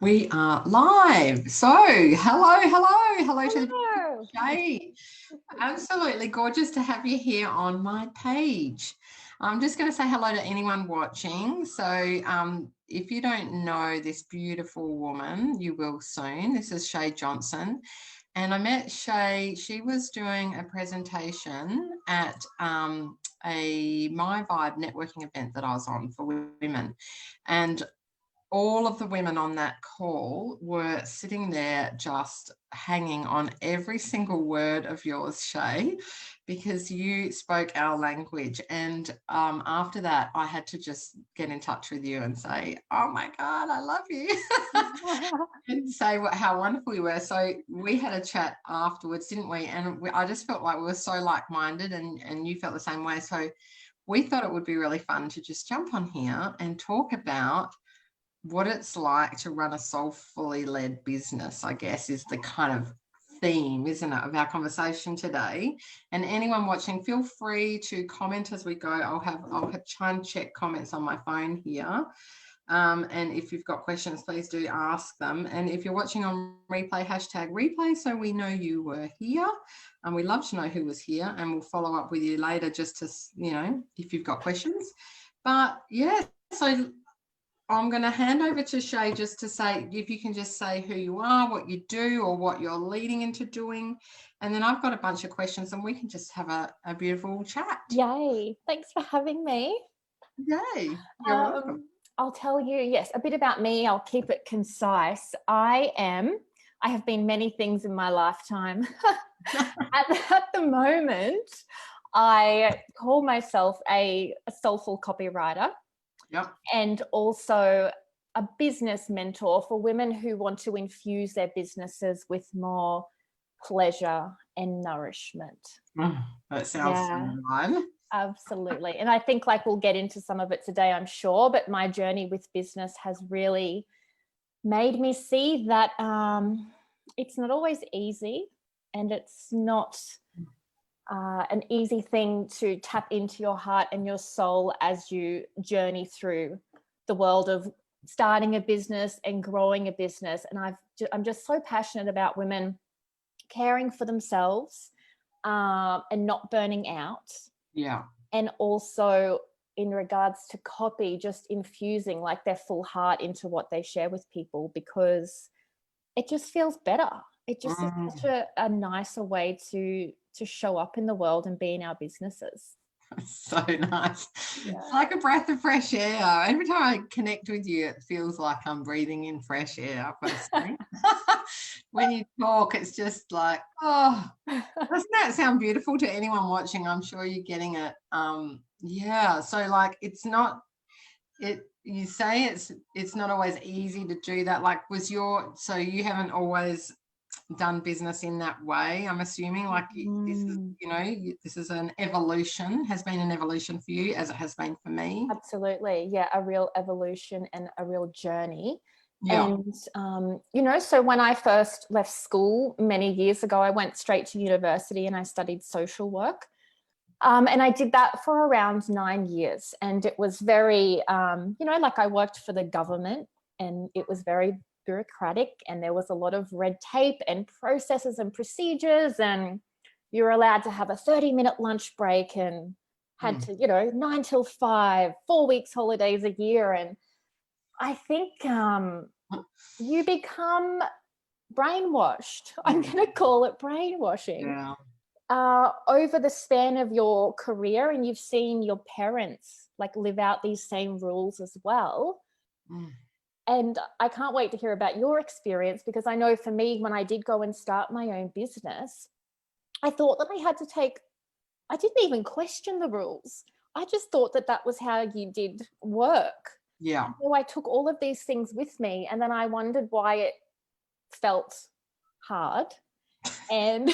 We are live. So, hello to the Hello. Shay. Absolutely gorgeous to have you here on my page. I'm just going to say hello to anyone watching. So, if you don't know this beautiful woman, you will soon. This is Shay Johnson. And I met Shay. She was doing a presentation at a My Vibe networking event that I was on for women. And all of the women on that call were sitting there just hanging on every single word of yours, Shay, because you spoke our language. And after that, I had to just get in touch with you and say, oh my God, I love you. And say how wonderful you were. So we had a chat afterwards, didn't we? And I just felt like we were so like-minded, and you felt the same way. So we thought it would be really fun to just jump on here and talk about what it's like to run a soulfully led business, I guess, is the kind of theme, isn't it, of our conversation today. And anyone watching, feel free to comment as we go. I'll try and check comments on my phone here. And if you've got questions, please do ask them. And if you're watching on replay, #replay, so we know you were here. And we love to know who was here, and we'll follow up with you later just to, if you've got questions. But yeah, so I'm going to hand over to Shay just to say, if you can just say who you are, what you do, or what you're leading into doing. And then I've got a bunch of questions and we can just have a beautiful chat. Yay. Thanks for having me. Yay. You're welcome. I'll tell you, yes, a bit about me. I'll keep it concise. I have been many things in my lifetime. At the moment, I call myself a soulful copywriter. Yep. And also a business mentor for women who want to infuse their businesses with more pleasure and nourishment. That sounds fun. Absolutely. And I think we'll get into some of it today, I'm sure, but my journey with business has really made me see that it's not always easy, and it's not an easy thing to tap into your heart and your soul as you journey through the world of starting a business and growing a business. And I'm just so passionate about women caring for themselves and not burning out. Yeah. And also in regards to copy, just infusing their full heart into what they share with people, because it just feels better. It just is such a nicer way to show up in the world and be in our businesses. So nice. Yeah. It's like a breath of fresh air. Every time I connect with you, it feels like I'm breathing in fresh air. When you talk, it's just like, oh, doesn't that sound beautiful to anyone watching? I'm sure you're getting it. Yeah. So it's not, you say it's not always easy to do that. So you haven't always done business in that way, I'm assuming. This is an evolution, has been an evolution for you as it has been for me. Absolutely. Yeah, a real evolution and a real journey. Yeah. And so when I first left school many years ago, I went straight to university and I studied social work. And I did that for around 9 years, and it was very I worked for the government, and it was very bureaucratic, and there was a lot of red tape and processes and procedures, and you were allowed to have a 30-minute lunch break and had to 9 till 5, 4 weeks holidays a year. And I think you become brainwashed. I'm going to call it brainwashing. Over the span of your career, and you've seen your parents live out these same rules as well. And I can't wait to hear about your experience, because I know for me, when I did go and start my own business, I thought that I didn't even question the rules. I just thought that was how you did work. Yeah. So I took all of these things with me, and then I wondered why it felt hard and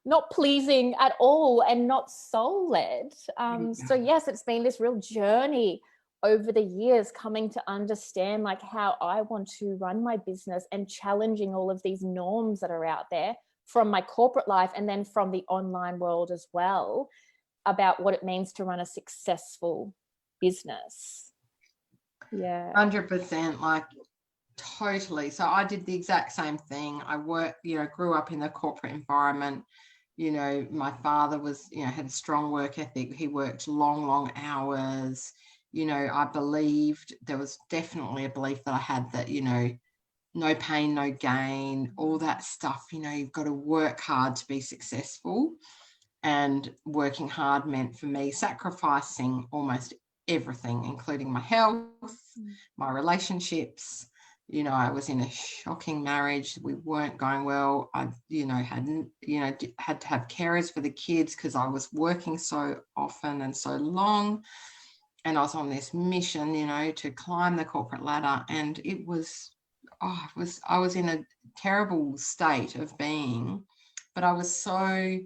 not pleasing at all, and not soul-led. So yes, it's been this real journey over the years, coming to understand how I want to run my business, and challenging all of these norms that are out there from my corporate life, and then from the online world as well, about what it means to run a successful business. Yeah. 100%. Totally. So I did the exact same thing. I grew up in the corporate environment. My father was, had a strong work ethic. He worked long, long hours. I believed, there was definitely a belief that I had that, no pain, no gain, all that stuff. You've got to work hard to be successful. And working hard meant for me sacrificing almost everything, including my health, my relationships. I was in a shocking marriage. We weren't going well. I, had to have carers for the kids because I was working so often and so long. And I was on this mission, to climb the corporate ladder. And it was, I was in a terrible state of being, but I was so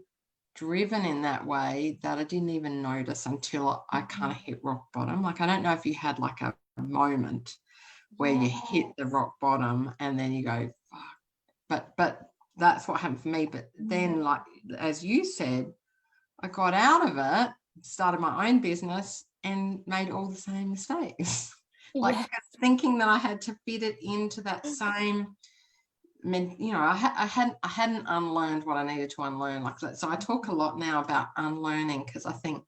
driven in that way that I didn't even notice until I kind of hit rock bottom. Like, I don't know if you had like a moment where you hit the rock bottom and then you go, fuck. But that's what happened for me. But then, like, as you said, I got out of it, started my own business and made all the same mistakes. Like, thinking that I had to fit it into that same, I hadn't unlearned what I needed to unlearn. Like that. So I talk a lot now about unlearning, because I think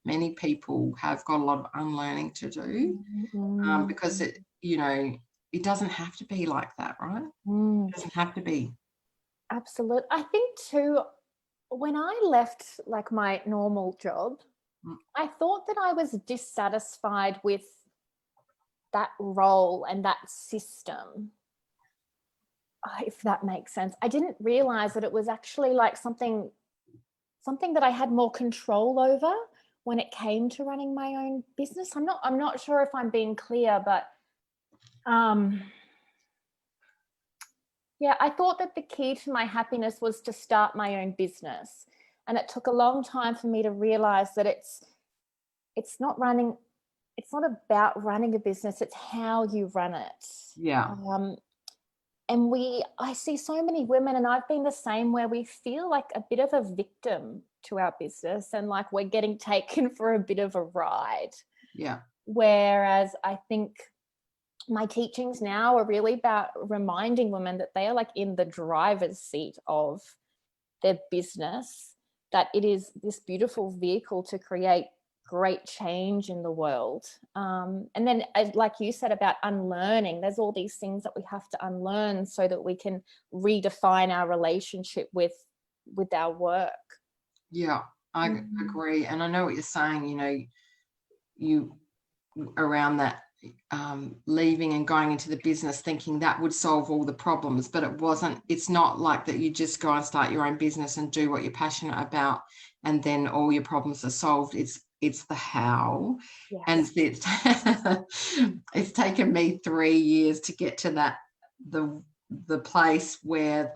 many people have got a lot of unlearning to do, because it doesn't have to be like that, right? It doesn't have to be. Absolutely. I think too, when I left like my normal job, I thought that I was dissatisfied with that role and that system, if that makes sense. I didn't realize that it was actually like something that I had more control over when it came to running my own business. I'm not sure if I'm being clear, but yeah, I thought that the key to my happiness was to start my own business. And it took a long time for me to realize that it's not about running a business, it's how you run it. Yeah. And I see so many women, and I've been the same, where we feel like a bit of a victim to our business and like we're getting taken for a bit of a ride. Yeah. Whereas I think my teachings now are really about reminding women that they are like in the driver's seat of their business, that it is this beautiful vehicle to create great change in the world. And then, like you said about unlearning, there's all these things that we have to unlearn so that we can redefine our relationship with our work. Yeah, I agree. And I know what you're saying, you around that, leaving and going into the business thinking that would solve all the problems, but it wasn't. It's not like that you just go and start your own business and do what you're passionate about and then all your problems are solved. It's the how. Yes. And it's taken me 3 years to get to that, the place where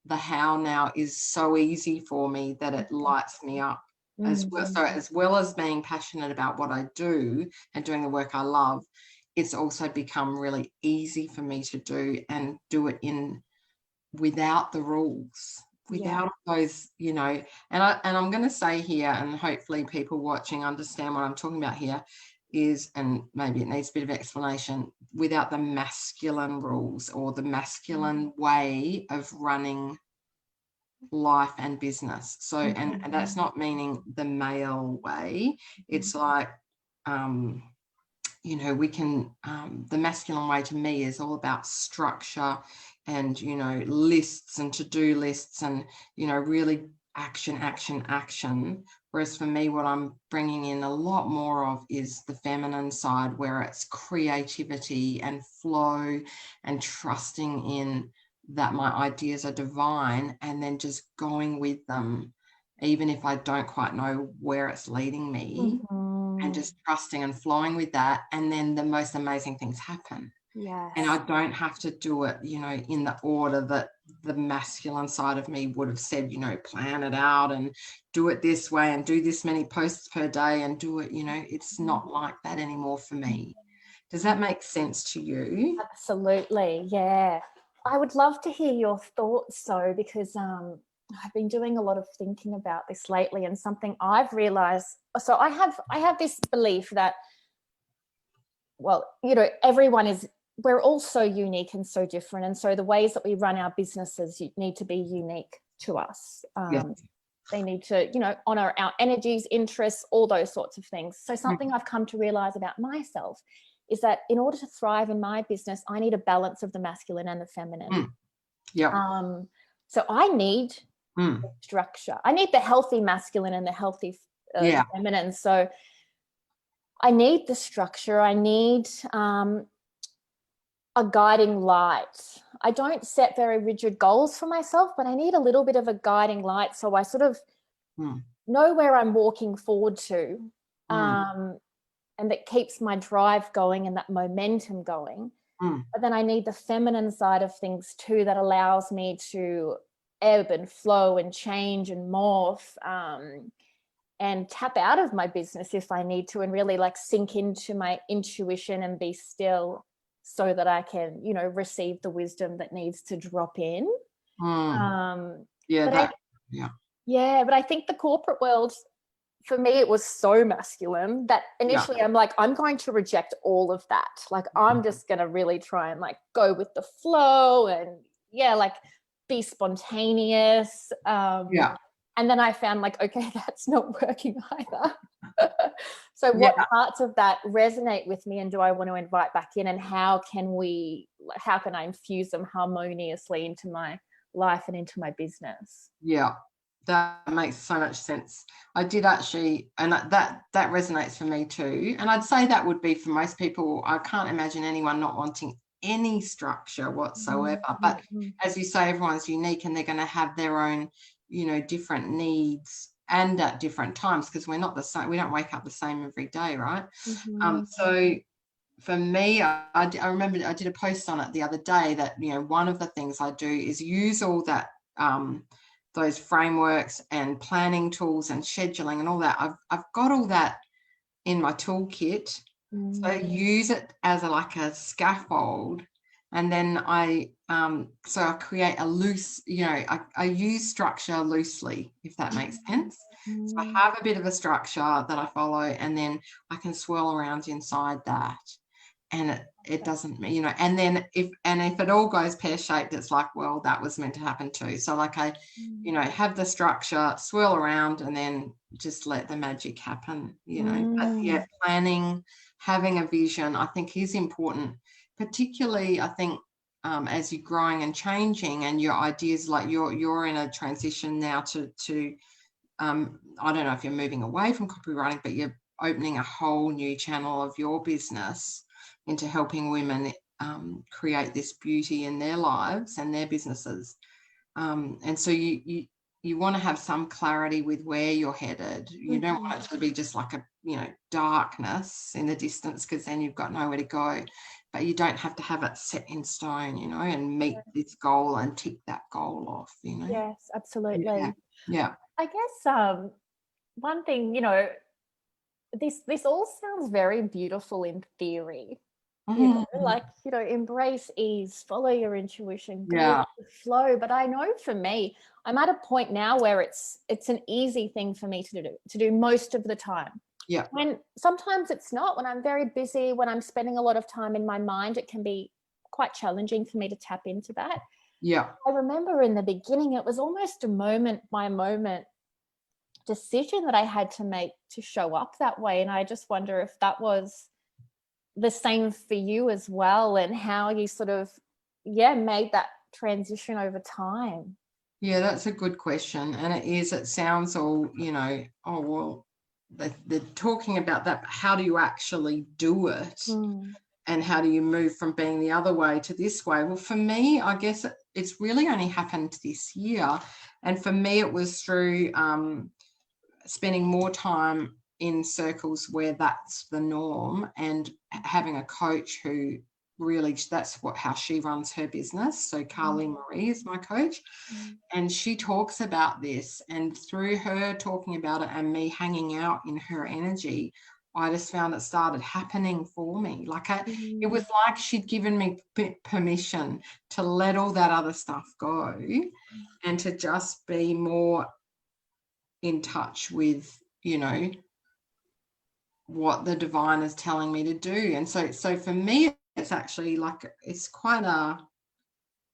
the how now is so easy for me that it lights me up. As well as being passionate about what I do and doing the work I love, it's also become really easy for me to do and do it without the rules, without those, and I'm going to say here, and hopefully people watching understand what I'm talking about here, is, and maybe it needs a bit of explanation, without the masculine rules or the masculine way of running life and business. So and that's not meaning the male way. It's like we can the masculine way to me is all about structure and lists and to-do lists and really action. Whereas for me, what I'm bringing in a lot more of is the feminine side, where it's creativity and flow and trusting in that my ideas are divine, and then just going with them, even if I don't quite know where it's leading me, and just trusting and flowing with that. And then the most amazing things happen. Yes. And I don't have to do it, in the order that the masculine side of me would have said, plan it out and do it this way and do this many posts per day and do it, it's not like that anymore for me. Does that make sense to you? Absolutely. Yeah. I would love to hear your thoughts, though, because I've been doing a lot of thinking about this lately, and something I've realized. So I have this belief that, well, everyone is we're all so unique and so different. And so the ways that we run our businesses need to be unique to us. They need to, you know, honor our energies, interests, all those sorts of things. So something I've come to realize about myself is that in order to thrive in my business, I need a balance of the masculine and the feminine. So I need structure. I need the healthy masculine and the healthy feminine. So I need the structure. I need a guiding light. I don't set very rigid goals for myself, but I need a little bit of a guiding light so I sort of know where I'm walking forward to, and that keeps my drive going and that momentum going. But then I need the feminine side of things too, that allows me to ebb and flow and change and morph, and tap out of my business if I need to, and really like sink into my intuition and be still, so that I can, you know, receive the wisdom that needs to drop in. But I think the corporate world, for me, it was so masculine that initially I'm like, I'm going to reject all of that. Like, I'm just going to really try and like go with the flow and like be spontaneous. And then I found like, okay, that's not working either. So what parts of that resonate with me and do I want to invite back in, and how can I infuse them harmoniously into my life and into my business? Yeah, that makes so much sense. I did actually, and that resonates for me too. And I'd say that would be for most people. I can't imagine anyone not wanting any structure whatsoever. But as you say, everyone's unique and they're going to have their own, you know, different needs and at different times, because we're not the same. We don't wake up the same every day, right? So for me, I remember I did a post on it the other day that, you know, one of the things I do is use all that, those frameworks and planning tools and scheduling and all that. I've got all that in my toolkit. So I use it as a scaffold, and then I create a loose, you know, I use structure loosely, if that makes sense. So I have a bit of a structure that I follow, and then I can swirl around inside that, and it doesn't, you know, and then if it all goes pear-shaped, it's like, well, that was meant to happen too. So like I, you know, have the structure, swirl around, and then just let the magic happen, you know. But planning, having a vision, I think is important, particularly I think as you're growing and changing and your ideas, like you're in a transition now to I don't know if you're moving away from copywriting, but you're opening a whole new channel of your business into helping women create this beauty in their lives and their businesses. And so you want to have some clarity with where you're headed. You don't want it to be just like a, you know, darkness in the distance, because then you've got nowhere to go. But you don't have to have it set in stone, you know, and meet this goal and tick that goal off, you know. Yes, absolutely. Yeah. I guess one thing, you know, this all sounds very beautiful in theory. You know, like, you know, embrace ease, follow your intuition, go with the flow. But I know for me, I'm at a point now where it's an easy thing for me to do most of the time. Yeah. When sometimes it's not. When I'm very busy, when I'm spending a lot of time in my mind, it can be quite challenging for me to tap into that. Yeah. I remember in the beginning, it was almost a moment by moment decision that I had to make to show up that way. And I just wonder if that was the same for you as well, and how you sort of made that transition over time. Yeah, that's a good question. And it sounds all, you know, oh well, they're talking about that, but how do you actually do it? And how do you move from being the other way to this way? Well, for me, I guess it's really only happened this year. And for me, it was through spending more time in circles where that's the norm, and having a coach who really, how she runs her business. So Carly Marie is my coach, and she talks about this, and through her talking about it and me hanging out in her energy, I just found it started happening for me. Like it was like she'd given me permission to let all that other stuff go and to just be more in touch with, you know, what the divine is telling me to do. And so for me, it's actually like, it's quite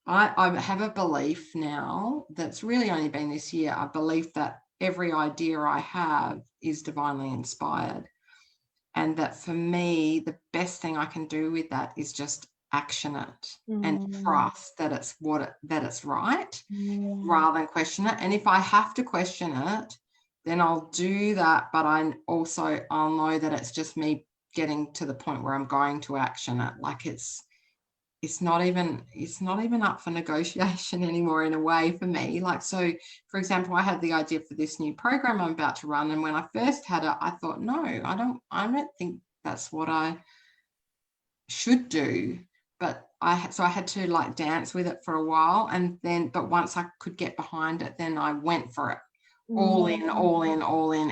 I have a belief now that's really only been this year. I believe that every idea I have is divinely inspired. And that for me, the best thing I can do with that is just action it and trust that it's right, rather than question it. And if I have to question it, then I'll do that. But I'll know that it's just me getting to the point where I'm going to action it. Like it's not even up for negotiation anymore, in a way, for me. Like, so for example, I had the idea for this new program I'm about to run, and when I first had it, I thought, no, I don't think that's what I should do. But I had to like dance with it for a while, and then but once I could get behind it, then I went for it, all in,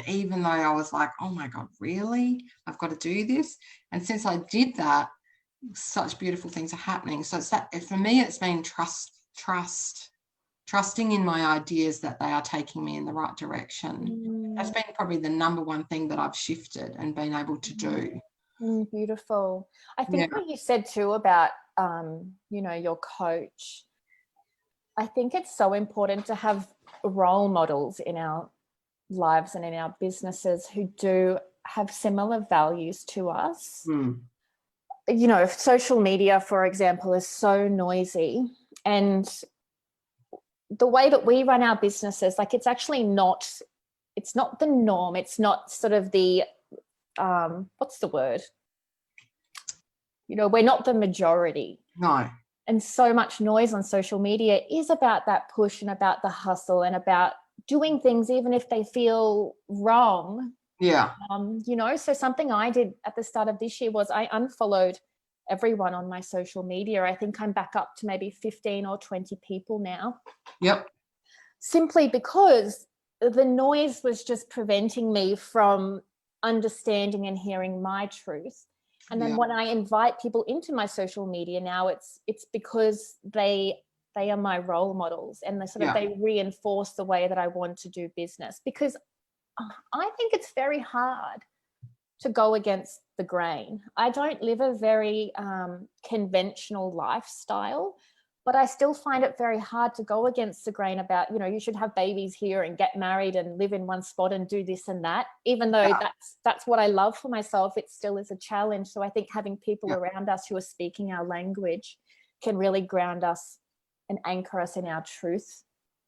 even though I was like, oh my God, really, I've got to do this. And since I did that, such beautiful things are happening. So it's that, for me, it's been trusting in my ideas that they are taking me in the right direction. That's been probably the number one thing that I've shifted and been able to do. Beautiful. I think what you said too about your coach, I think it's so important to have role models in our lives and in our businesses who do have similar values to us. Social media, for example, is so noisy, and the way that we run our businesses, like, it's not the norm. It's not sort of the, what's the word? We're not the majority. No. And so much noise on social media is about that push and about the hustle and about doing things even if they feel wrong. Yeah. So something I did at the start of this year was I unfollowed everyone on my social media. I think I'm back up to maybe 15 or 20 people now. Yep. Simply because the noise was just preventing me from understanding and hearing my truth. And then when I invite people into my social media now, it's because they are my role models, and they reinforce the way that I want to do business, because I think it's very hard to go against the grain. I don't live a very conventional lifestyle, but I still find it very hard to go against the grain about, you should have babies here and get married and live in one spot and do this and that. Even though that's what I love for myself, it still is a challenge. So I think having people around us who are speaking our language can really ground us and anchor us in our truth.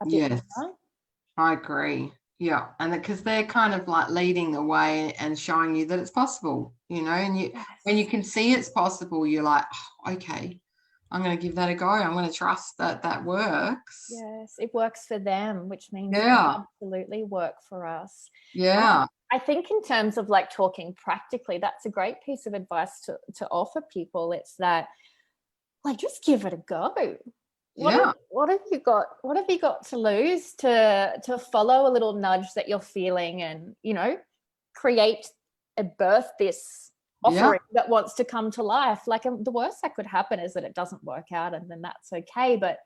Yes, I agree. Yeah, and because they're kind of like leading the way and showing you that it's possible, and when you can see it's possible, you're like, oh, okay, I'm going to give that a go. I'm going to trust that works. Yes, it works for them, which means it will absolutely work for us. Yeah. I think in terms of like talking practically, that's a great piece of advice to offer people. It's that, like, just give it a go. What have you got to lose to follow a little nudge that you're feeling, and create and birth this offering that wants to come to life? Like, the worst that could happen is that it doesn't work out, and then that's okay. But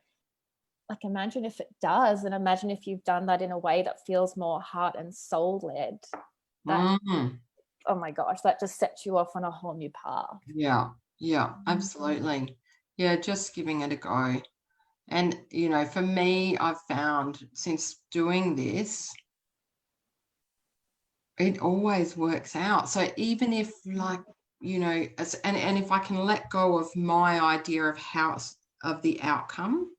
like, imagine if it does, and imagine if you've done that in a way that feels more heart and soul led. Oh my gosh, that just sets you off on a whole new path. Yeah, absolutely. Yeah, just giving it a go. And, for me, I've found since doing this, it always works out. So even if, like, and if I can let go of my idea of the outcome,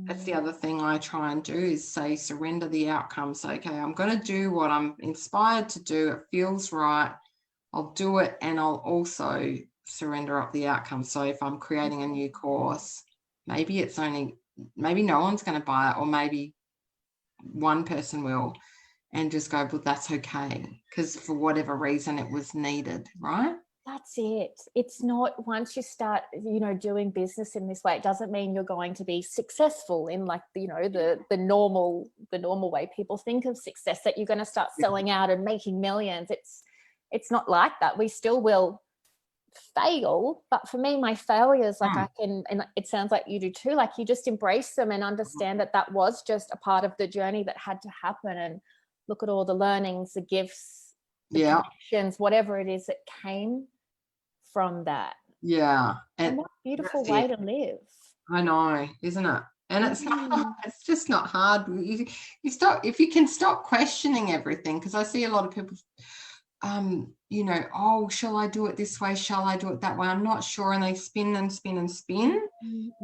that's the other thing I try and do, is say, surrender the outcome. So, okay, I'm going to do what I'm inspired to do. It feels right. I'll do it, and I'll also surrender up the outcome. So if I'm creating a new course, maybe no one's going to buy it, or maybe one person will, and just go, but that's okay, because for whatever reason it was needed, right? That's it. It's not, once you start, doing business in this way, it doesn't mean you're going to be successful in, like, the normal way people think of success, that you're going to start selling out and making millions. It's not like that. We still will fail, but for me, my failures, like, I can, and it sounds like you do too, like, you just embrace them and understand that was just a part of the journey that had to happen, and look at all the learnings, the gifts, the connections, whatever it is that came from that. Yeah. And what a beautiful That's way it. to live. I know, isn't it? And it's not, Mm. it's just not hard. You stop, if you can stop questioning everything, because I see a lot of people, you know, oh, shall I do it this way? Shall I do it that way? I'm not sure. And they spin and spin and spin.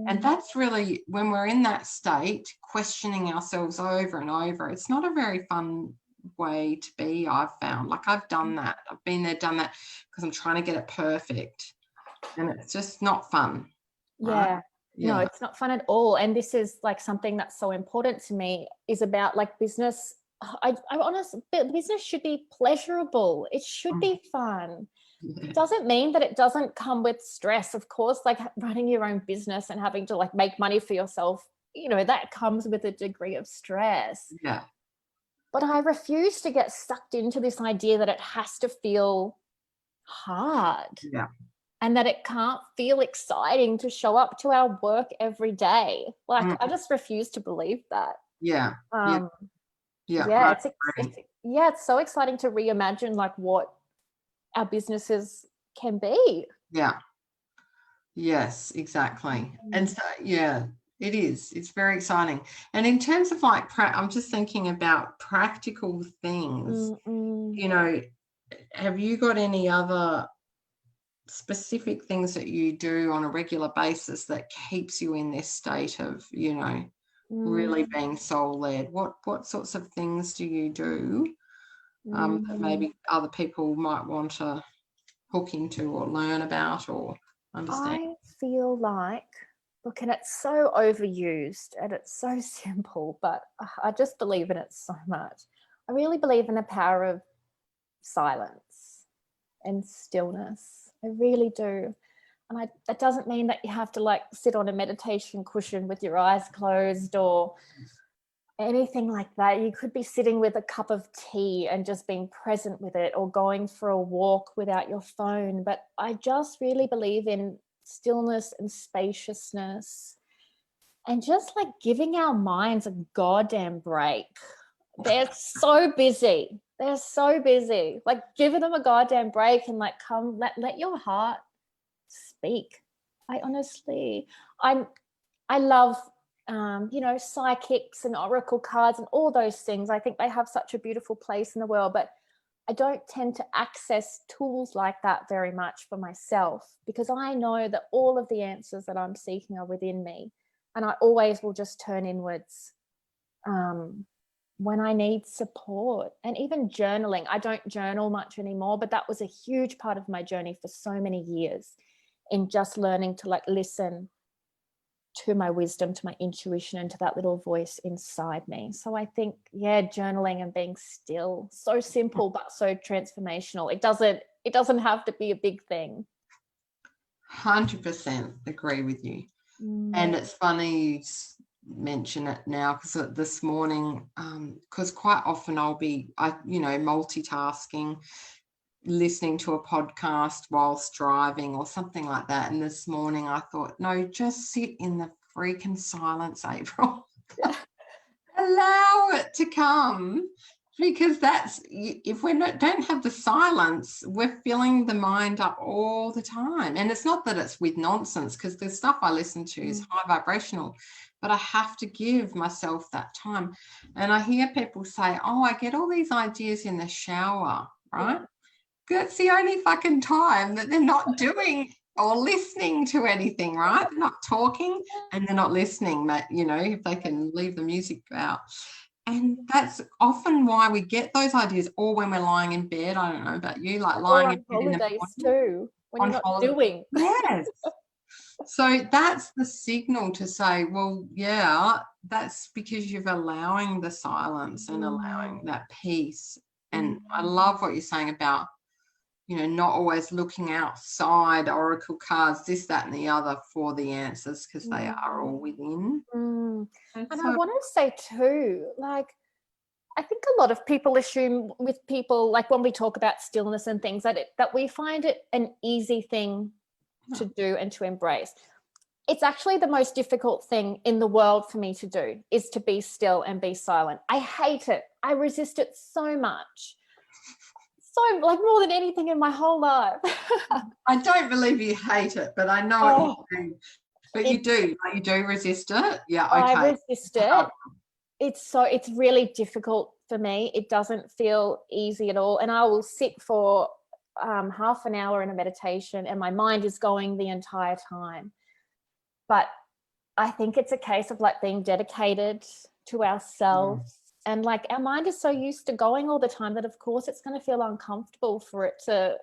And that's really, when we're in that state, questioning ourselves over and over, it's not a very fun way to be, I've found. Like, I've done that. I've been there, done that, because I'm trying to get it perfect. And it's just not fun. Yeah. Right? No, Yeah. it's not fun at all. And this is like something that's so important to me, is about like business. I honestly, business should be pleasurable. It should be fun. Yeah. It doesn't mean that it doesn't come with stress. Of course, like running your own business and having to like make money for yourself, you know, that comes with a degree of stress. Yeah. But I refuse to get sucked into this idea that it has to feel hard. Yeah. And that it can't feel exciting to show up to our work every day. Like, I just refuse to believe that. Yeah. Yeah. Yeah, Right. it's so exciting to reimagine like what our businesses can be. Yeah. Yes, exactly. And so, yeah, it is. It's very exciting. And in terms of like, I'm just thinking about practical things, you know, have you got any other specific things that you do on a regular basis that keeps you in this state of, you know, really being soul led? What sorts of things do you do that maybe other people might want to hook into or learn about or understand? I feel like, look, and it's so overused and it's so simple, but I just believe in it so much. I really believe in the power of silence and stillness. I really do. And that doesn't mean that you have to like sit on a meditation cushion with your eyes closed or anything like that. You could be sitting with a cup of tea and just being present with it, or going for a walk without your phone. But I just really believe in stillness and spaciousness, and just like giving our minds a goddamn break. They're so busy. They're so busy. Like, giving them a goddamn break and like let your heart speak. I honestly, I love you know, psychics and oracle cards and all those things. I think they have such a beautiful place in the world, but I don't tend to access tools like that very much for myself, because I know that all of the answers that I'm seeking are within me, and I always will just turn inwards when I need support. And even journaling, I don't journal much anymore, but that was a huge part of my journey for so many years, in just learning to like listen to my wisdom, to my intuition, and to that little voice inside me. So I think, yeah, journaling and being still, so simple but so transformational. It doesn't have to be a big thing. 100% agree with you. And it's funny you mention it now, because this morning, because quite often I'll be, you know, multitasking, listening to a podcast whilst driving or something like that. And this morning I thought, no, just sit in the freaking silence, April. Allow it to come, because that's, if we don't have the silence, we're filling the mind up all the time. And it's not that it's with nonsense, because the stuff I listen to is high vibrational, but I have to give myself that time. And I hear people say, oh, I get all these ideas in the shower, right? That's the only fucking time that they're not doing or listening to anything, right? They're not talking and they're not listening, you know, if they can leave the music out. And that's often why we get those ideas, or when we're lying in bed. I don't know about you, like lying in bed in the Holidays morning, too, when you're not doing. Yes. So that's the signal to say, well, yeah, that's because you're allowing the silence and allowing that peace. And I love what you're saying about, you know, not always looking outside oracle cards, this, that, and the other for the answers, because they are all within. And I want to say too, like, I think a lot of people assume with people, like when we talk about stillness and things, that we find it an easy thing to do and to embrace. It's actually the most difficult thing in the world for me to do, is to be still and be silent. I hate it. I resist it so much. so, like, more than anything in my whole life. I don't believe you hate it, but I know what you do. But you do, like, you do resist it. Yeah, okay. I resist it. It's really difficult for me. It doesn't feel easy at all. And I will sit for half an hour in a meditation and my mind is going the entire time. But I think it's a case of like being dedicated to ourselves. And like our mind is so used to going all the time that of course it's going to feel uncomfortable for it to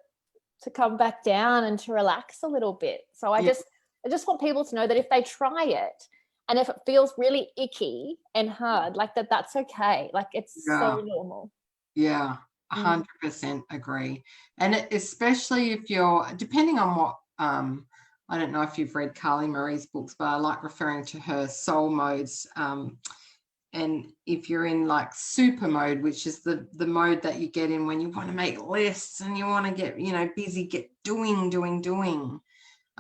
come back down and to relax a little bit. So I just want people to know that if they try it and if it feels really icky and hard, like that's okay. Like it's so normal. Yeah, 100% agree. And especially if you're, depending on what, I don't know if you've read Carly Marie's books, but I like referring to her soul modes. And if you're in like super mode, which is the mode that you get in when you want to make lists and you want to get, busy, get doing.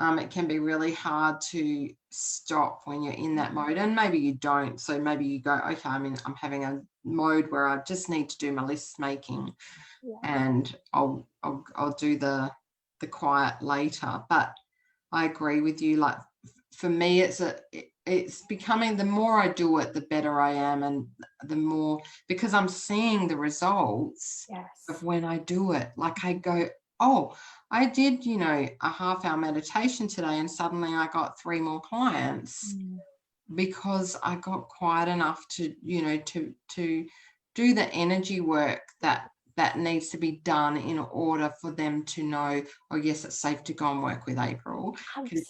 It can be really hard to stop when you're in that mode, and maybe you don't. So maybe you go, okay, I'm having a mode where I just need to do my list making, and I'll do the quiet later. But I agree with you. Like for me, it's becoming, the more I do it, the better I am, and the more, because I'm seeing the results of when I do it. Like I go, oh, I did, a half-hour meditation today, and suddenly I got 3 more clients because I got quiet enough to, to do the energy work that needs to be done in order for them to know, oh yes, it's safe to go and work with April, because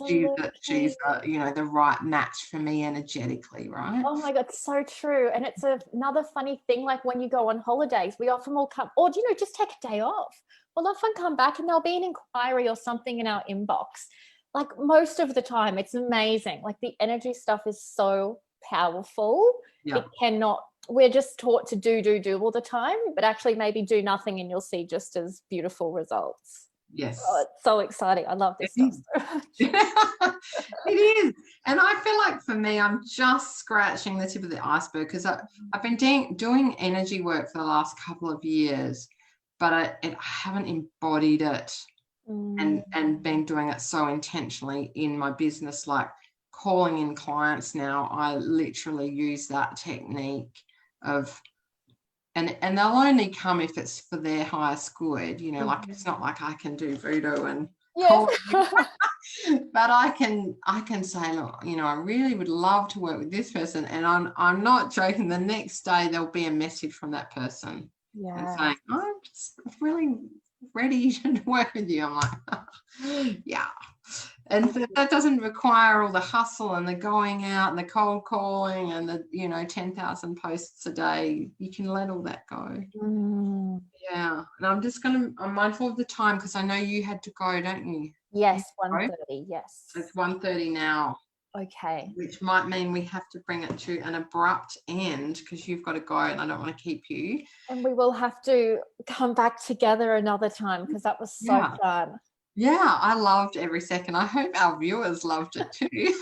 she's the right match for me energetically, right? Oh my God, so true. And it's another funny thing, like when you go on holidays, we often will come, or just take a day off. We'll often come back and there'll be an inquiry or something in our inbox. Like most of the time, it's amazing. Like the energy stuff is so powerful. It cannot, we're just taught to do all the time, but actually maybe do nothing and you'll see just as beautiful results. Yes. Oh, it's so exciting. I love this stuff so much. It is. And I feel like for me, I'm just scratching the tip of the iceberg, because I've been doing energy work for the last couple of years, but I haven't embodied it and been doing it so intentionally in my business, like calling in clients now. I literally use that technique of, and they'll only come if it's for their highest good, like it's not like I can do voodoo and but I can say, look, I really would love to work with this person, and I'm not joking, the next day there'll be a message from that person and saying, I'm just really ready to work with you. I'm like, yeah. And that doesn't require all the hustle and the going out and the cold calling and the 10,000 posts a day. You can let all that go. Yeah. And I'm mindful of the time, because I know you had to go, don't you? Yes, 1:30. Yes, it's 1:30 now. Okay. Which might mean we have to bring it to an abrupt end, because you've got to go and I don't want to keep you. And we will have to come back together another time, because that was so fun. Yeah, I loved every second. I hope our viewers loved it too.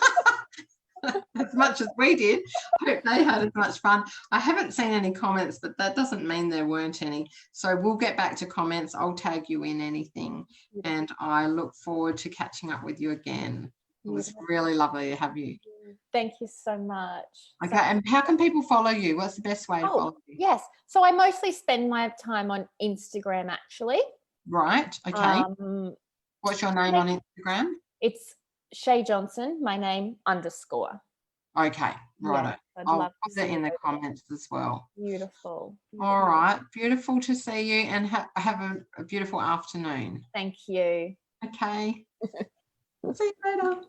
As much as we did. I hope they had as much fun. I haven't seen any comments, but that doesn't mean there weren't any. So we'll get back to comments. I'll tag you in anything. And I look forward to catching up with you again. It was really lovely to have you. Thank you so much. Okay, and how can people follow you? What's the best way to follow you? Yes, so I mostly spend my time on Instagram, actually. Right, okay. What's your name on Instagram? It's Shay Johnson, my name _. Okay, righto. I'll put that in the comments as well. Beautiful. All right, beautiful to see you, and have a beautiful afternoon. Thank you. Okay. See you later.